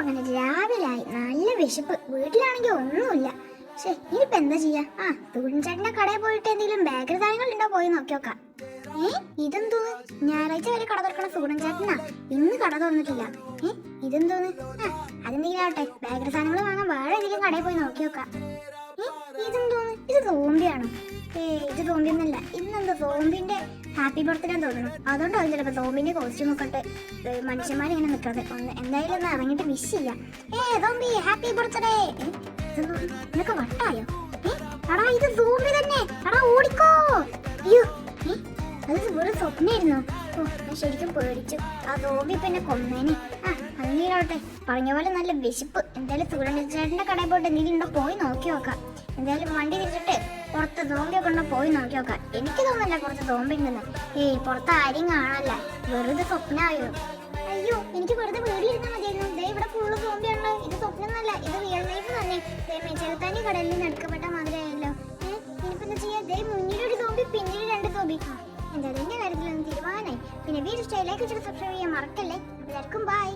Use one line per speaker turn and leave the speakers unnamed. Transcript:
അങ്ങനെ രാവിലായി, നല്ല വിശപ്പ്. വീട്ടിലാണെങ്കിൽ ഒന്നുമില്ല. പക്ഷെ ഇനിയിപ്പോ എന്താ ചെയ്യാ? തുണിച്ചേട്ടന്റെ കടയിൽ പോയിട്ട് എന്തെങ്കിലും ബേക്കറി സാധനങ്ങൾ ഉണ്ടോ പോയി നോക്കി നോക്കാം. ഇതെന്തോന്ന്? ഞായറാഴ്ച വരെ കട തുറക്കണ സൂടൻ ചേട്ടനാ, ഇന്ന് കട തുറന്നിട്ടില്ല. ഇതെന്തോന്ന്? അതെന്തെങ്കിലും ആവട്ടെ, ബേക്കറി സാധനങ്ങൾ വാങ്ങാൻ വേറെ ഏതെങ്കിലും കടയിൽ പോയി നോക്കി നോക്കാം. ഇതെന്തോന്ന്? ഇത് സോംബിയാണോ? ഇത് സോംബി ഒന്നല്ല. ഇന്നെന്താ സോംബിന്റെ ഹാപ്പി ബർത്ത്ഡേ തോന്നുന്നു. അതുകൊണ്ടാവും ചിലപ്പോ സോംബിന്റെ കോസ്റ്റ്യൂം ഒക്കെ ഇട്ട് മനുഷ്യന്മാരിങ്ങനെ നിൽക്കാതെ. എന്തായാലും ഒന്ന് ഇറങ്ങിയിട്ട് വിഷ് ചെയ്യാം. Zombie happy birthday. നിനക്ക് വട്ടായോ? എടാ ഇത് സോംബി തന്നെ. എടാ ഓടിക്കോ. അയ്യോ, അത് വെറും സ്വപ്നായിരുന്നു. ഞാൻ ശരിക്കും പേടിച്ചു. ആ സോംബി ഇപ്പൊ എന്നെ കൊന്നേനെ. അങ്ങനെയാവട്ടെ, പറഞ്ഞ പോലെ നല്ല വിശപ്പ്. എന്തായാലും സുഗുണേട്ടന്റെ കടയിൽ പോയിട്ട് എന്തെങ്കിലും ഉണ്ടോ പോയി നോക്കി നോക്കാം. എന്തായാലും വണ്ടി തിരിച്ചിട്ട് പുറത്ത് സോംബിയൊക്കെ ഉണ്ടോ പോയി നോക്കി നോക്കാം. എനിക്ക് തോന്നല്ല പുറത്ത് സോംബി ഉണ്ടെന്ന്. പുറത്ത് ആരും കാണാനല്ല, വെറുതെ സ്വപ്നമായോ. അയ്യോ, എനിക്ക് വെറുതെ പേടിയിരുന്നാൽ മതിയായിരുന്നു. ഇവിടെ ഫുള്ള് സോംബിയാണല്ലോ. ഇത് സ്വപ്നമൊന്നല്ല, ഇത് റിയൽ ലൈഫ് തന്നെ. ചെറുത്താനി കടലിൽ നിന്ന് എടുക്കപ്പെട്ട മാതിരിയായല്ലോ. ഇനിയിപ്പോ എന്താ ചെയ്യാ? മുന്നിലൊരു സോംബി, പിന്നീട് 2 സോംബി. എന്തായാലും എന്റെ കാര്യത്തിലൊന്നും തീരുമാനമായി. പിന്നെ വീഡിയോ ഇഷ്ടമായി ലൈക്ക് ചെയ്ത് സബ്സ്ക്രൈബ് ചെയ്യാൻ മറക്കല്ലേ. എല്ലാവർക്കും ബൈ.